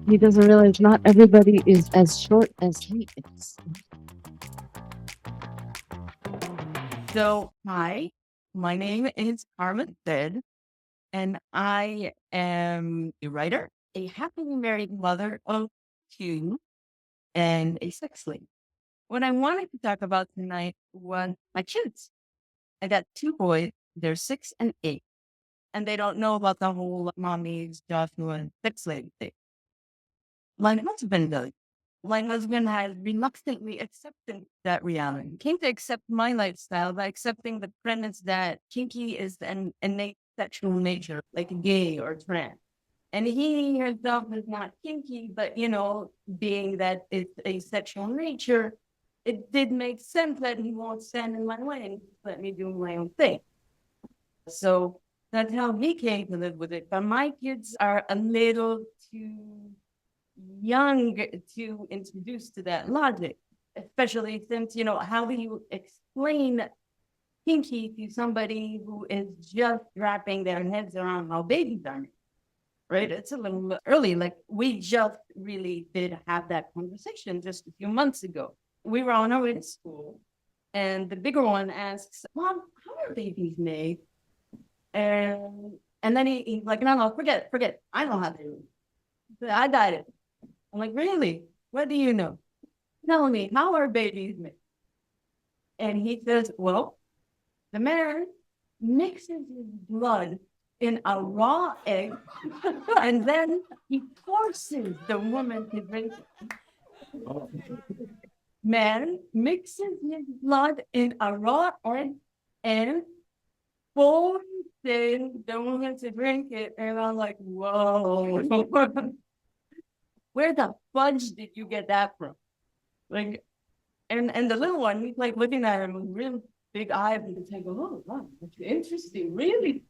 He doesn't realize not everybody is as short as he is. So, hi, my name is Carmen Sid, and I am a writer, a happily married mother of two, and a sex slave. What I wanted to talk about tonight was my kids. I got two boys, they're 6 and 8, and they don't know about the whole mommy's Joshua and sex slave thing. My husband does. My husband has reluctantly accepted that reality. Came to accept my lifestyle by accepting the premise that kinky is an innate sexual nature, like gay or trans. And he himself is not kinky, but being that it's a sexual nature, it did make sense that he won't stand in my way and let me do my own thing. So that's how he came to live with it. But my kids are a little too young to introduce to that logic, especially since, how do you explain kinky to somebody who is just wrapping their heads around how babies are made, right? It's a little early. Like, we just really did have that conversation just a few months ago. We were on our way to school, and the bigger one asks, Mom, how are babies made? And then he's like, no, no, forget. I know how they do it. I got it. I'm like, really? What do you know? Tell me, how are babies made? And he says, well, the man mixes his blood in a raw egg, and then he forces the woman to drink it. Man mixes his blood in a raw egg and forces the woman to drink it. And I'm like, whoa. Where the fudge did you get that from? Like, and the little one, he's like looking at him with real big eyes and he's like, oh, wow, that's interesting. Really?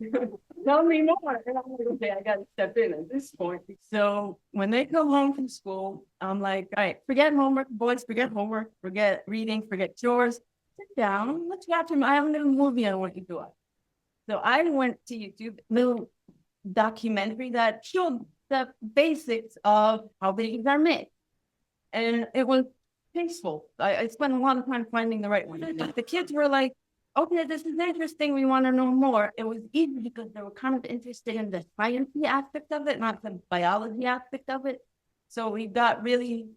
Tell me more. And I'm like, okay, I gotta step in at this point. So when they come home from school, I'm like, all right, forget homework, boys, forget homework, forget reading, forget chores. Sit down, let's watch him. I have a little movie I want you to watch. So I went to YouTube, little documentary that showed the basics of how babies are made. And it was peaceful. I spent a lot of time finding the right one. The kids were like, okay, this is interesting. We want to know more. It was easy because they were kind of interested in the sciencey aspect of it, not the biology aspect of it. So we got really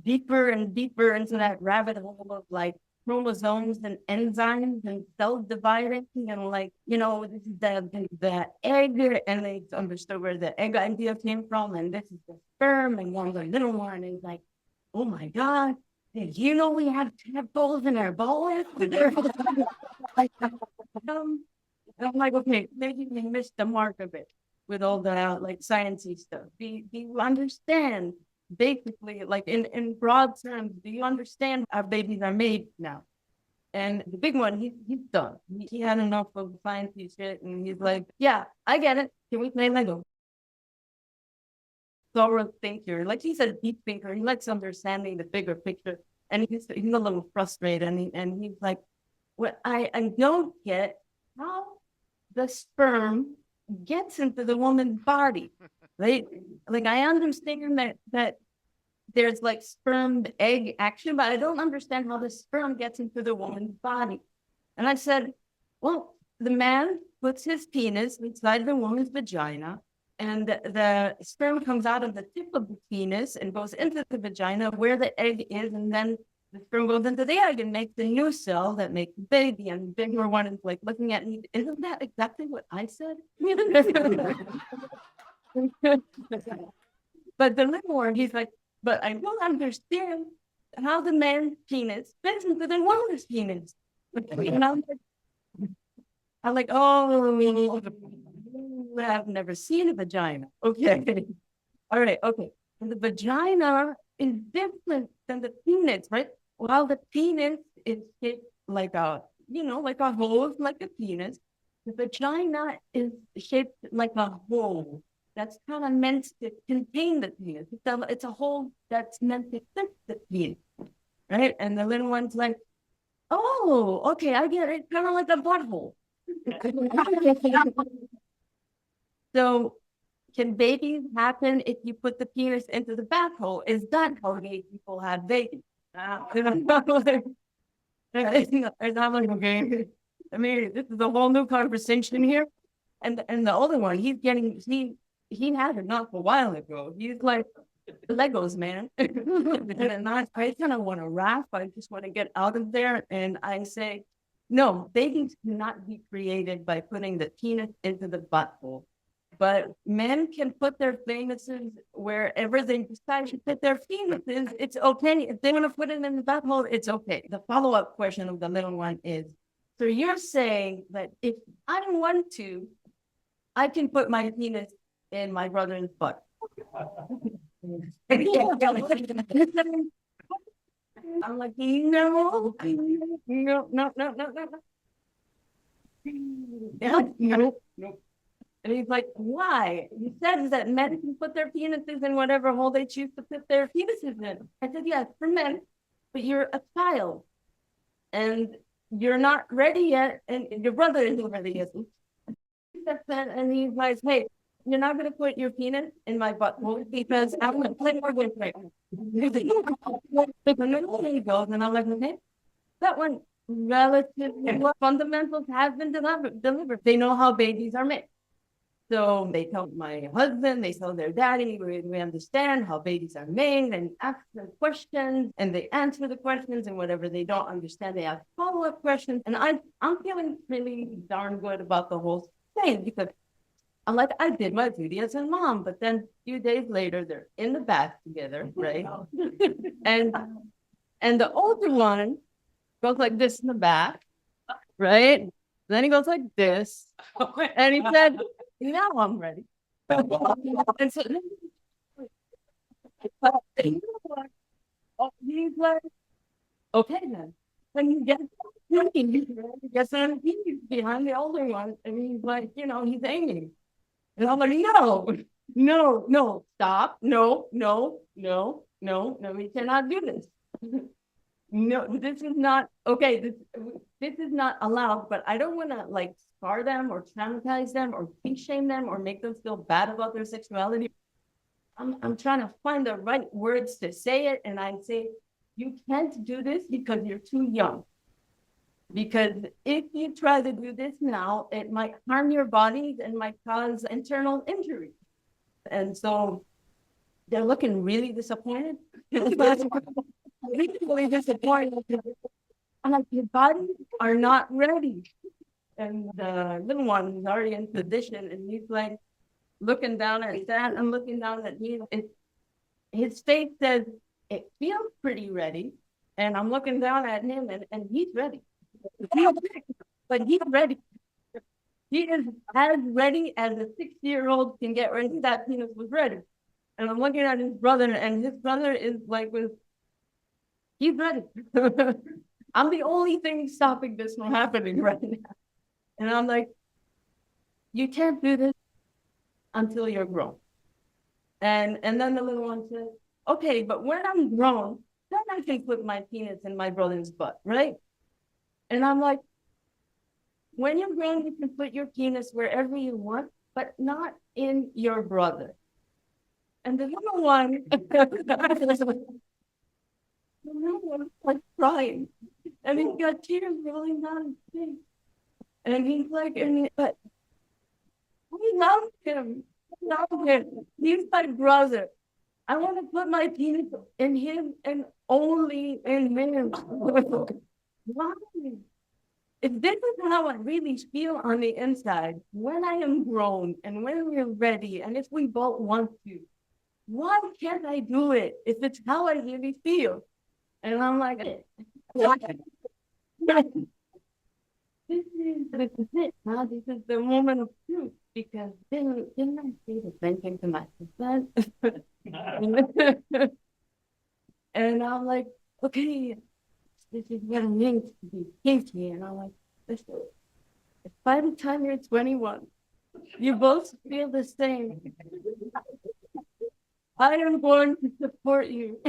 deeper and deeper into that rabbit hole of like chromosomes and enzymes and cell dividing and like, this is the egg, and they understood where the egg idea came from, and this is the sperm, and one the little one is like, oh my God, did you know we have tadpoles in our balls? And I'm like, okay, maybe we missed the mark of it with all the like sciencey stuff. Do you understand basically, like in broad terms, do you understand how babies are made now? And the big one, he's done. He had enough of sciencey shit, and he's like, yeah, I get it. Can we play Lego? Thorough thinker, like he's a deep thinker. He likes understanding the bigger picture, and he's a little frustrated, and he's like, what I don't get how the sperm gets into the woman's body. Right? Like, I understand that there's like sperm egg action, but I don't understand how the sperm gets into the woman's body. And I said, well, the man puts his penis inside the woman's vagina, and the sperm comes out of the tip of the penis and goes into the vagina where the egg is, and then the sperm goes into the egg and makes the new cell that makes the baby. And the bigger one is like looking at me. Isn't that exactly what I said? But the little one, he's like, but I don't understand how the man's penis fits into the woman's penis. And I'm like, oh, I've never seen a vagina. Okay. All right. Okay. And the vagina is different than the penis, right? While the penis is shaped like like a hole, like a penis, the vagina is shaped like a hole that's kind of meant to contain the penis. It's a hole that's meant to fit the penis, right? And the little one's like, oh, okay, I get it. Kind of like a butthole. So Can babies happen if you put the penis into the bath hole? Is that how gay people have babies? And I'm not like, it's not like, okay. I mean, this is a whole new conversation here. And the older one, he had enough a while ago. He's like Legos, man. And I kind of want to laugh. I just want to get out of there. And I say, no, babies cannot be created by putting the penis into the butthole. But men can put their penises wherever they decide to put their penises. It's okay. If they want to put it in the butthole, it's okay. The follow-up question of the little one is, so you're saying that if I want to, I can put my penis in my brother's butt. I'm like, no, no, no, no, no, no, no, no, no. And he's like, why? He says that men can put their penises in whatever hole they choose to put their penises in. I said, yes, for men, but you're a child and you're not ready yet, and your brother isn't ready yet. And he's like, hey, you're not going to put your penis in my butthole because I'm going to play more with it. He goes, and I'm like, okay, that one relatively well, fundamentals have been delivered. They know how babies are made. So they tell my husband, they tell their daddy, we understand how babies are made and ask them questions and they answer the questions, and whatever they don't understand, they ask follow-up questions. And I'm feeling really darn good about the whole thing because I'm like, I did my duty as a mom. But then a few days later, they're in the bath together, right? and the older one goes like this in the back, right? Then he goes like this. And he said, now I'm ready. And so he's like, okay then. And he gets on he's behind the older one, and he's like, he's angry. And I'm like, no, no, no, stop, no, no, no, no, no, we cannot do this. No, this is not okay. This is not allowed, but I don't want to like scar them or traumatize them or kink shame them or make them feel bad about their sexuality. I'm trying to find the right words to say it. And I say, you can't do this because you're too young. Because if you try to do this now, it might harm your bodies and might cause internal injury. And so they're looking really disappointed. Really disappointed. I'm like, your bodies are not ready. And the little one is already in position, and he's like looking down at that and looking down at me. His face says, it feels pretty ready. And I'm looking down at him, and he's ready. But he's ready. He is as ready as a 6-year-old can get ready. That penis was ready. And I'm looking at his brother, and his brother is like, he's ready. I'm the only thing stopping this from happening right now. And I'm like, you can't do this until you're grown. And then the little one says, okay, but when I'm grown, then I can put my penis in my brother's butt, right? And I'm like, when you're grown, you can put your penis wherever you want, but not in your brother. And the little one, like crying, and he's got tears rolling down his face. And he's like, but we love him. Love him. He's my brother. I want to put my penis in him and only in him. Why? If this is how I really feel on the inside, when I am grown and when we're ready, and if we both want to, why can't I do it if it's how I really feel? And I'm like, this is it. Now this is the moment of truth, because didn't I say the same thing to my sister? And I'm like, okay, this is what it means to be kinky. And I'm like, listen, if by the time you're 21, you both feel the same, I am going to support you.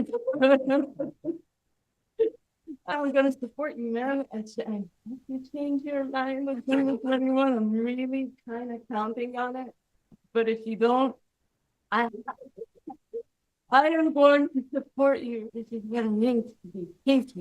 I'm going to support you, man. And if you change your mind with 21, I'm really kind of counting on it. But if you don't, I I am going to support you. This is what it means to be kinky.